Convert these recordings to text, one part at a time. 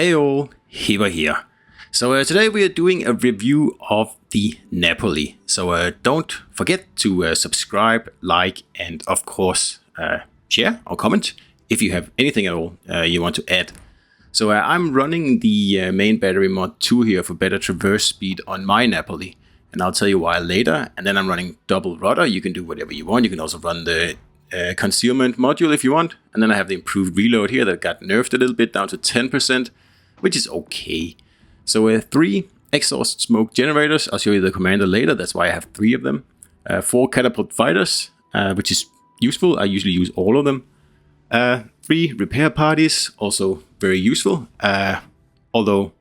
Hey all, Heber here. So today we are doing a review of the Napoli. So don't forget to subscribe, like, and of course share or comment if you have anything at all you want to add. So I'm running the main battery mod 2 here for better traverse speed on my Napoli, and I'll tell you why later. And then I'm running double rudder. You can do whatever you want. You can also run the concealment module if you want. And then I have the improved reload here that got nerfed a little bit down to 10%, which is okay. So 3 exhaust smoke generators. I'll show you the commander later. That's why I have 3 of them. 4 catapult fighters, which is useful. I usually use all of them. 3 repair parties, also very useful. Although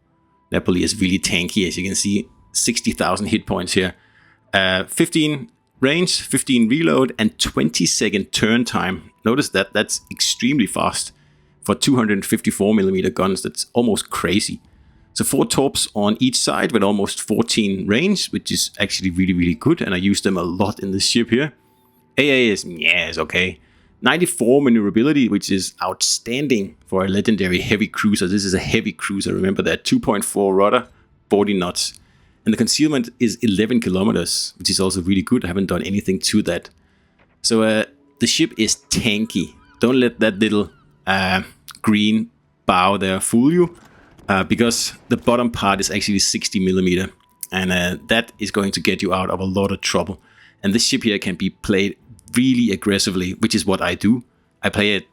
Napoli is really tanky, as you can see, 60,000 hit points here. 15 range, 15 reload, and 20-second turn time. Notice that that's extremely fast for 254mm guns. That's almost crazy. So 4 torps on each side with almost 14 range, which is actually really, really good. And I use them a lot in this ship here. AA is okay. 94 maneuverability, which is outstanding for a legendary heavy cruiser. This is a heavy cruiser. Remember that 2.4 rudder, 40 knots. And the concealment is 11 kilometers, which is also really good. I haven't done anything to that. So the ship is tanky. Don't let that little green bow there fool you, because the bottom part is actually 60mm, and that is going to get you out of a lot of trouble. And this ship here can be played really aggressively, which is what I do. I play it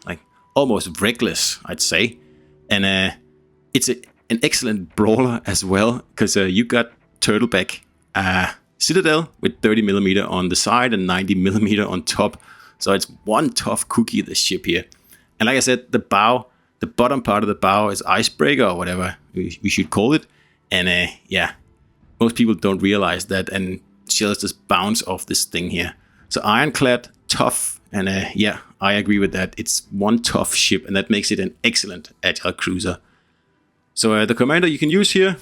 like almost reckless, I'd say. And it's an excellent brawler as well, because you got turtleback citadel with 30mm on the side and 90mm on top. So it's one tough cookie, this ship here. And like I said, the bow, the bottom part of the bow is icebreaker or whatever we should call it. And yeah, most people don't realize that, and shells just bounce off this thing here. So ironclad, tough, and yeah, I agree with that. It's one tough ship, and that makes it an excellent agile cruiser. So the commander you can use here.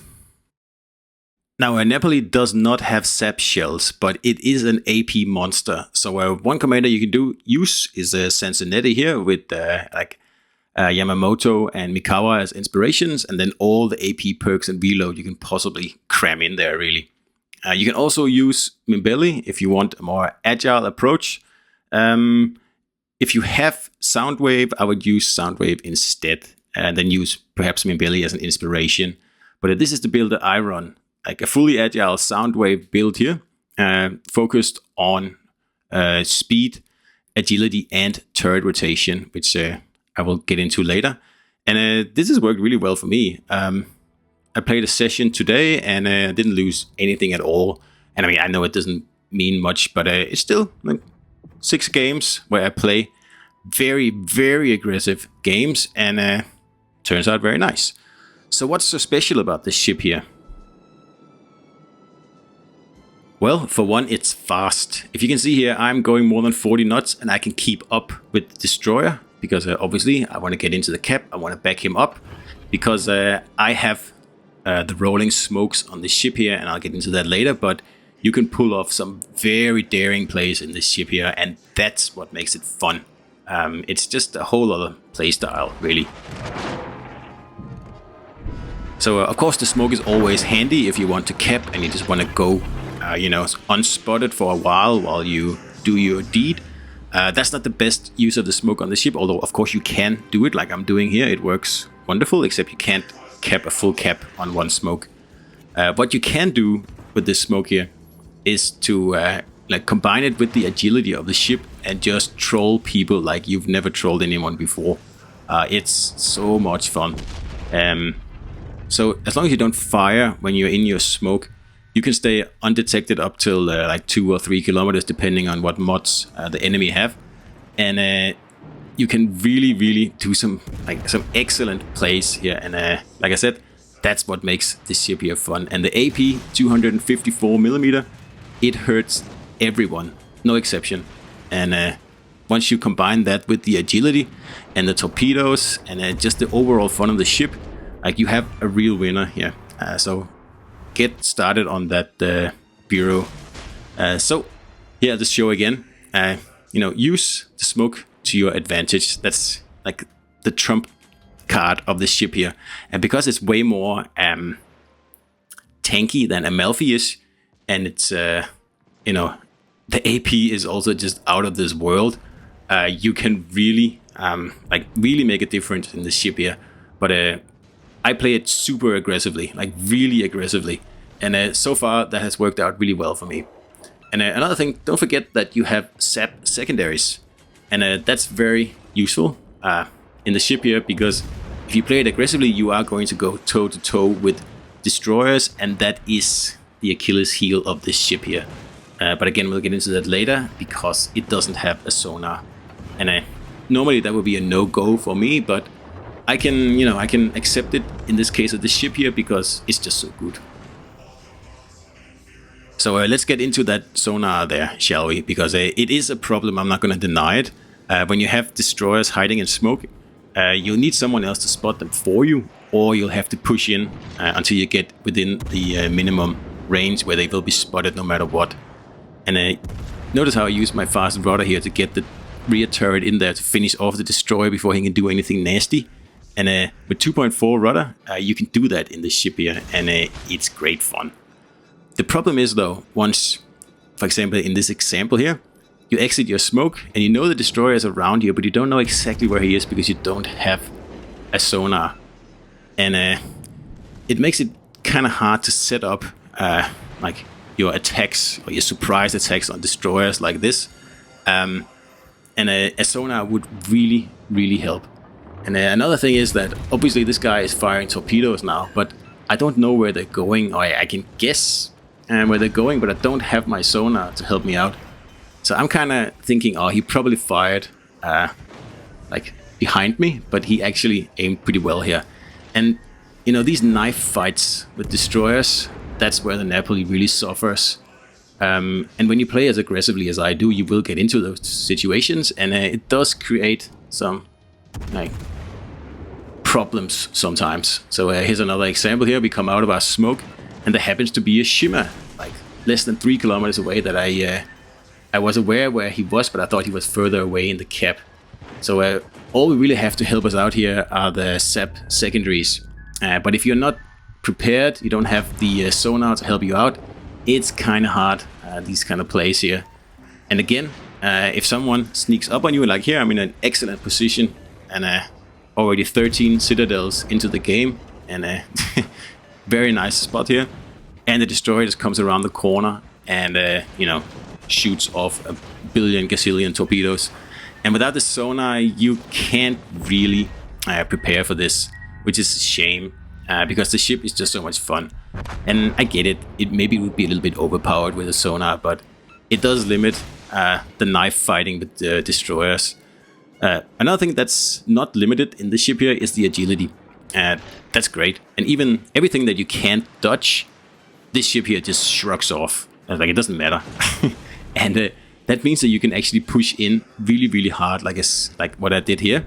Now Napoli does not have sap shells, but it is an AP monster. So one commander you can use is Sansonetti here with like Yamamoto and Mikawa as inspirations, and then all the AP perks and reload you can possibly cram in there, really. You can also use Mimbelli if you want a more agile approach. If you have Soundwave, I would use Soundwave instead, and then use perhaps Mimbelli as an inspiration. But this is the build that I run, like a fully agile Soundwave build here, focused on speed, agility, and turret rotation, which I will get into later. And this has worked really well for me. I played a session today, and I didn't lose anything at all. And I mean, I know it doesn't mean much, but it's still like 6 games where I play very, very aggressive games, and turns out very nice. So what's so special about this ship here? Well, for one, it's fast. If you can see here, I'm going more than 40 knots, and I can keep up with the destroyer, because obviously I want to get into the cap. I want to back him up, because I have the rolling smokes on this ship here, and I'll get into that later. But you can pull off some very daring plays in this ship here, and that's what makes it fun. It's just a whole other play style, really. So of course the smoke is always handy if you want to cap and you just want to go unspotted for a while you do your deed. That's not the best use of the smoke on the ship, although of course you can do it like I'm doing here. It works wonderful, except you can't cap a full cap on one smoke. What you can do with this smoke here is to like combine it with the agility of the ship and just troll people like you've never trolled anyone before. It's so much fun. So as long as you don't fire when you're in your smoke, you can stay undetected up till like 2 or 3 kilometers, depending on what mods the enemy have. And you can really, really do some excellent plays here. And like I said, that's what makes this ship here fun. And the AP 254mm, it hurts everyone, no exception. And once you combine that with the agility and the torpedoes and just the overall fun of the ship, like, you have a real winner here. So get started on that bureau. So here, the show again. Use the smoke to your advantage. That's like the trump card of the ship here. And because it's way more tanky than Amalfi is, and it's, you know, the AP is also just out of this world, you can really, really make a difference in the ship here. But I play it super aggressively, like really aggressively. And so far, that has worked out really well for me. And another thing, don't forget that you have SAP secondaries. And that's very useful in the ship here, because if you play it aggressively, you are going to go toe-to-toe with destroyers, and that is the Achilles heel of this ship here. But again, we'll get into that later, because it doesn't have a sonar. And normally that would be a no-go for me, but I can, you know, I can accept it in this case of the ship here, because it's just so good. So let's get into that sonar there, shall we? Because it is a problem, I'm not going to deny it. When you have destroyers hiding in smoke, you'll need someone else to spot them for you, or you'll have to push in until you get within the minimum range where they will be spotted no matter what. And notice how I use my fast rudder here to get the rear turret in there to finish off the destroyer before he can do anything nasty. And with 2.4 rudder, you can do that in the ship here, and it's great fun. The problem is though, once, for example, in this example here, you exit your smoke and you know the destroyer is around you, but you don't know exactly where he is because you don't have a sonar. And it makes it kind of hard to set up like your attacks or your surprise attacks on destroyers like this. And a sonar would really, really help. And another thing is that obviously this guy is firing torpedoes now, but I don't know where they're going, or I can guess where they're going, but I don't have my sonar to help me out. So I'm kind of thinking, oh, he probably fired like behind me, but he actually aimed pretty well here. And you know, these knife fights with destroyers, that's where the Napoli really suffers. And when you play as aggressively as I do, you will get into those situations, and it does create some like problems sometimes. So here's another example here. We come out of our smoke, and there happens to be a shimmer like less than 3 kilometers away that I was aware where he was, but I thought he was further away in the cap. So all we really have to help us out here are the SAP secondaries. But if you're not prepared, you don't have the sonar to help you out, it's kind of hard, these kind of plays here. And again, if someone sneaks up on you, like here, I'm in an excellent position, and already 13 citadels into the game, and very nice spot here. And the destroyer just comes around the corner and, you know, shoots off a billion gazillion torpedoes. And without the sonar, you can't really prepare for this, which is a shame, because the ship is just so much fun. And I get it, it maybe would be a little bit overpowered with a sonar, but it does limit the knife fighting with the destroyers. Another thing that's not limited in the ship here is the agility. That's great. And even everything that you can't dodge, this ship here just shrugs off. Like, it doesn't matter. And that means that you can actually push in really, really hard, like what I did here.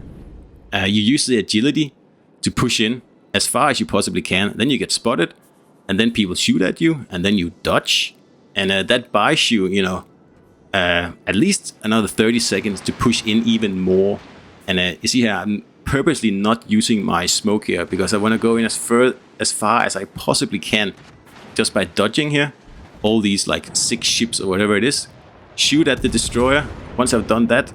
You use the agility to push in as far as you possibly can. Then you get spotted, and then people shoot at you, and then you dodge. And that buys you, you know, at least another 30 seconds to push in even more. And you see here, I'm purposely not using my smoke here, because I want to go in as far as I possibly can, just by dodging here all these like 6 ships or whatever it is. Shoot at the destroyer. Once I've done that,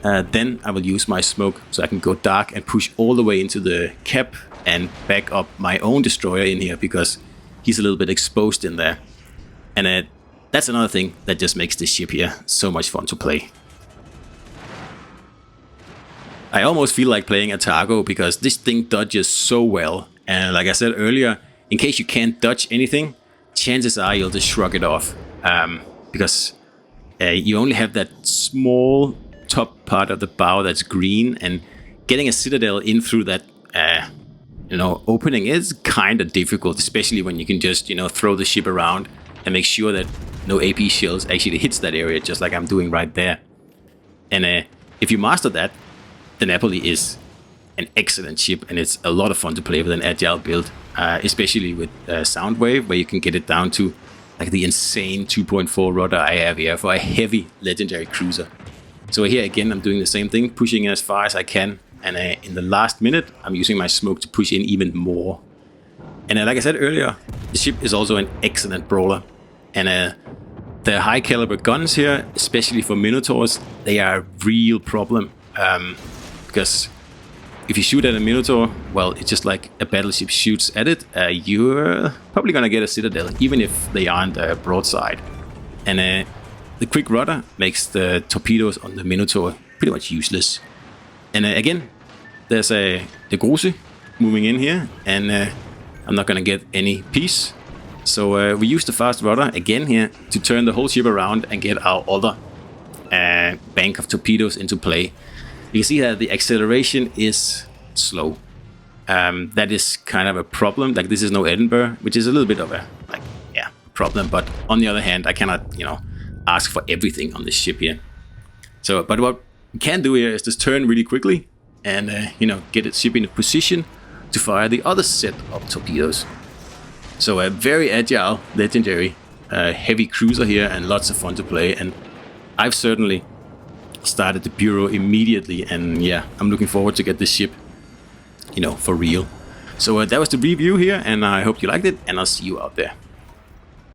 then I will use my smoke, so I can go dark and push all the way into the cap and back up my own destroyer in here, because he's a little bit exposed in there. And that's another thing that just makes this ship here so much fun to play. I almost feel like playing a Targo, because this thing dodges so well. And like I said earlier, in case you can't dodge anything, chances are you'll just shrug it off. Because you only have that small top part of the bow that's green, and getting a citadel in through that you know, opening is kind of difficult, especially when you can just, you know, throw the ship around and make sure that no AP shells actually hits that area, just like I'm doing right there. And if you master that, the Napoli is an excellent ship, and it's a lot of fun to play with an agile build, especially with Soundwave, where you can get it down to like the insane 2.4 rudder I have here for a heavy legendary cruiser. So here again, I'm doing the same thing, pushing as far as I can and in the last minute, I'm using my smoke to push in even more. And like I said earlier, the ship is also an excellent brawler, and the high caliber guns here, especially for Minotaurs, they are a real problem, because if you shoot at a Minotaur, well, it's just like a battleship shoots at it, you're probably gonna get a Citadel, even if they aren't broadside. And the quick rudder makes the torpedoes on the Minotaur pretty much useless. And again, there's the Grose moving in here, and I'm not gonna get any peace. So we use the fast rudder again here to turn the whole ship around and get our other bank of torpedoes into play. You can see that the acceleration is slow. That is kind of a problem. Like, this is no Edinburgh, which is a little bit of a problem. But on the other hand, I cannot ask for everything on this ship here. So, but what we can do here is just turn really quickly and get its ship in a position to fire the other set of torpedoes. So a very agile, legendary, heavy cruiser here, and lots of fun to play. And I've certainly started the bureau immediately, and yeah, I'm looking forward to get this ship, for real. So that was the review here, and I hope you liked it, and I'll see you out there.